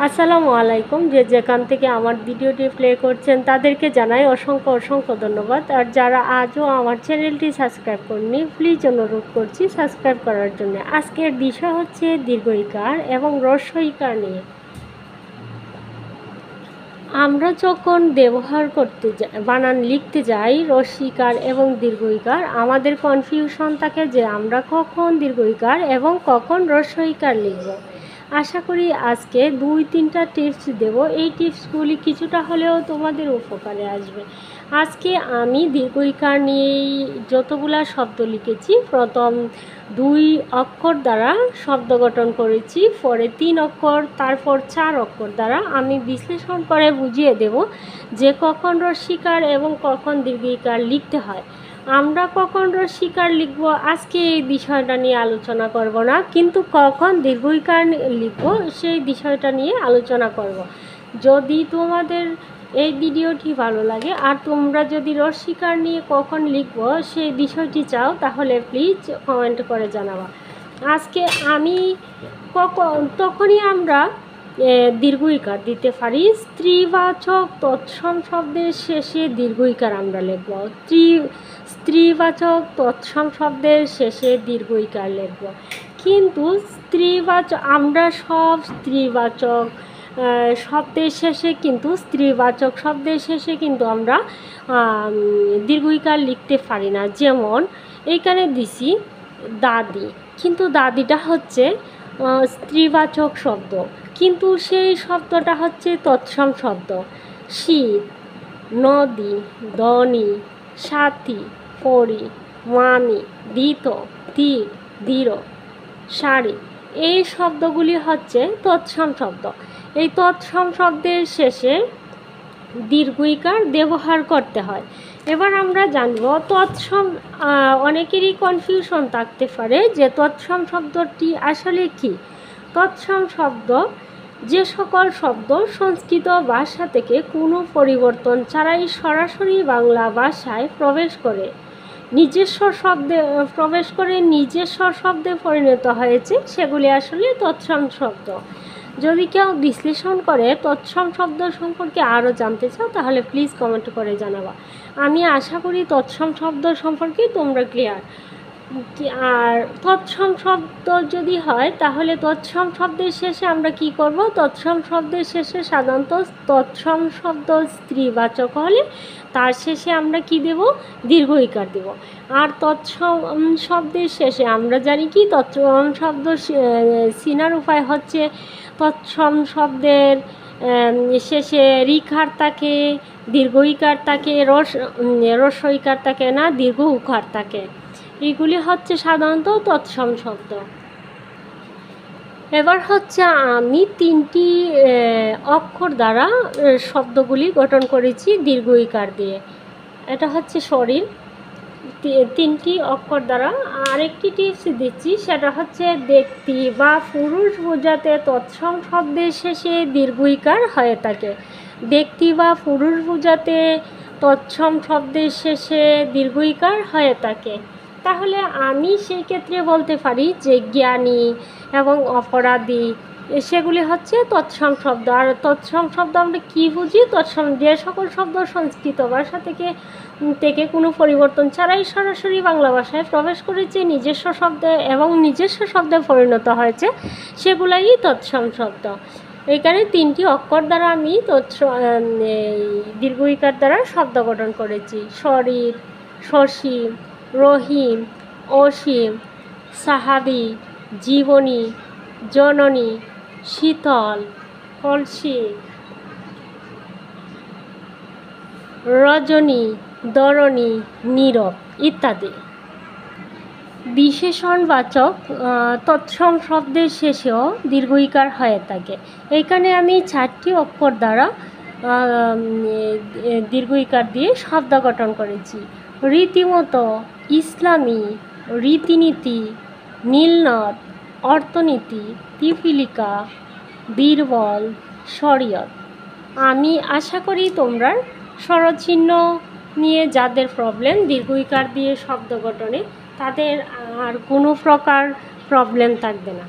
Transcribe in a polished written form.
আসসালামু আলাইকুম। যে যেখান থেকে আমার ভিডিওটি প্লে করছেন তাদেরকে জানাই অসংখ্য অসংখ্য ধন্যবাদ। আর যারা আজও আমার চ্যানেলটি সাবস্ক্রাইব করেননি প্লিজ অনুরোধ করছি সাবস্ক্রাইব করার জন্য। আজকের বিষয় হচ্ছে দীর্ঘ ইকার এবং হ্রস্ব ইকার নিয়ে। আমরা যখন ব্যবহার করতে বানান লিখতে যাই হ্রস্ব ইকার এবং দীর্ঘ ইকার, আমাদের কনফিউশন থাকে যে আমরা কখন দীর্ঘ ইকার এবং কখন হ্রস্ব ইকার লিখব। আশা করি আজকে 2-3টা টিপস দেব। এই টিপসগুলি কিছুটা হলেও তোমাদের উপকারে আসবে। আজকে আমি দীর্ঘ ইকার নিয়েই যতগুলা শব্দ লিখেছি, প্রথম 2 অক্ষর দ্বারা শব্দ গঠন করেছি, পরে 3 অক্ষর, তারপর 4 অক্ষর দ্বারা আমি বিশ্লেষণ করে বুঝিয়ে দেব যে কখন হ্রস্ব ইকার এবং কখন দীর্ঘ ইকার লিখতে হয়। আমরা কখন হ্রস্ব ইকার লিখব আজকে এই বিষয়টা নিয়ে আলোচনা করব না, কিন্তু কখন দীর্ঘ ইকার লিখব সেই বিষয়টা নিয়ে আলোচনা করব। যদি তোমাদের এই ভিডিওটি ভালো লাগে আর তোমরা যদি হ্রস্ব ইকার নিয়ে কখন লিখব সেই বিষয়টি চাও তাহলে প্লিজ কমেন্ট করে জানাবা। আজকে আমি তখনই আমরা দীর্ঘ ইকার দিতে পারি। স্ত্রীবাচক তৎসম শব্দের শেষে দীর্ঘ ইকার আমরা লিখব। স্ত্রীবাচক তৎসম শব্দের শেষে দীর্ঘ ইকার লিখব। কিন্তু আমরা সব স্ত্রীবাচক শব্দের শেষে স্ত্রীবাচক শব্দের শেষে কিন্তু আমরা দীর্ঘ ইকার লিখতে পারি না। যেমন এইখানে দিছি দাদি, কিন্তু দাদিটা হচ্ছে স্ত্রীবাচক শব্দ, কিন্তু সেই শব্দটা হচ্ছে তৎসম শব্দ। শীত, নদী, ধনী, সাথী, পরি, মামি, দিত, তীর, ধীর, শাড়ি, এই শব্দগুলি হচ্ছে তৎসম শব্দ। এই তৎসম শব্দের শেষে দীর্ঘ ইকার ব্যবহার করতে হয়। এবার আমরা জানব তৎসম। অনেকেরই কনফিউশন থাকতে পারে যে তৎসম শব্দটি আসলে কি। তৎসম শব্দ যে সকল শব্দ সংস্কৃত ভাষা থেকে কোনো পরিবর্তন ছাড়াই সরাসরি বাংলা ভাষায় প্রবেশ করে নিজস্ব শব্দে পরিণত হয়েছে সেগুলি আসলে তৎসম শব্দ। যদি কেউ বিশ্লেষণ করে তৎসম শব্দ সম্পর্কে আরও জানতে চাও তাহলে প্লিজ কমেন্ট করে জানাবা। আমি আশা করি তৎসম শব্দ সম্পর্কে তোমরা ক্লিয়ার। আর তৎসম শব্দ যদি হয় তাহলে তৎসম শব্দের শেষে আমরা কি করব? তৎসম শব্দের শেষে সাধারণত তৎসম শব্দ স্ত্রীবাচক হলে তার শেষে আমরা কি দেব? দীর্ঘ ইকার দেব। আর তৎসম শব্দের শেষে আমরা জানি কি তৎসম শব্দ চিনার উপায় হচ্ছে তৎসম শব্দের শেষে রিকার থাকে, দীর্ঘ ইকার থাকে, হ্রস্ব ইকার থাকে না, দীর্ঘ উকার থাকে। এগুলি হচ্ছে সাধারণত তৎসম শব্দ। এবার হচ্ছে আমি 3টি অক্ষর দ্বারা শব্দগুলি গঠন করেছি দীর্ঘ ইকার দিয়ে। এটা হচ্ছে শরীর, 3টি অক্ষর দ্বারা। আরেকটি টিপস দিচ্ছি, সেটা হচ্ছে ব্যক্তি বা পুরুষ বোঝাতে তৎসম শব্দের শেষে দীর্ঘ ইকার হয়ে থাকে। ব্যক্তি বা পুরুষ বোঝাতে তৎসম শব্দের শেষে দীর্ঘ ইকার হয়ে থাকে। তাহলে আমি সেই ক্ষেত্রে বলতে পারি যে জ্ঞানী এবং অপরাধী সেগুলি হচ্ছে তৎসম শব্দ। আর তৎসম শব্দ আমরা কী বুঝি? তৎসম যে সকল শব্দ সংস্কৃত ভাষা থেকে কোনো পরিবর্তন ছাড়াই সরাসরি বাংলা ভাষায় প্রবেশ করেছে নিজস্ব শব্দে পরিণত হয়েছে সেগুলাই তৎসম শব্দ। এইখানে 3টি অক্ষর দ্বারা আমি দীর্ঘ ইকার দ্বারা শব্দ গঠন করেছি। শরীর, সসীম, রহিম, অসীম, সাহাবী, জীবনী, জননী, শীতল, কলসি, রজনী, ধরণী, নীরব ইত্যাদি। বিশেষণবাচক তৎসম শব্দের শেষেও দীর্ঘ ইকার হয়ে থাকে। এখানে আমি 4টি অক্ষর দ্বারা দীর্ঘ ইকার দিয়ে শব্দ গঠন করেছি। রীতিমতো, ইসলামী, রীতিনীতি, নীলনদ, অর্থনীতি, পিপীলিকা, বীরবল, শরীয়ত। আমি আশা করি তোমরা স্বরচিহ্ন নিয়ে যাদের প্রবলেম দীর্ঘ ইকার দিয়ে শব্দ গঠনে, তাদের আর কোনো প্রকার প্রবলেম থাকবে না।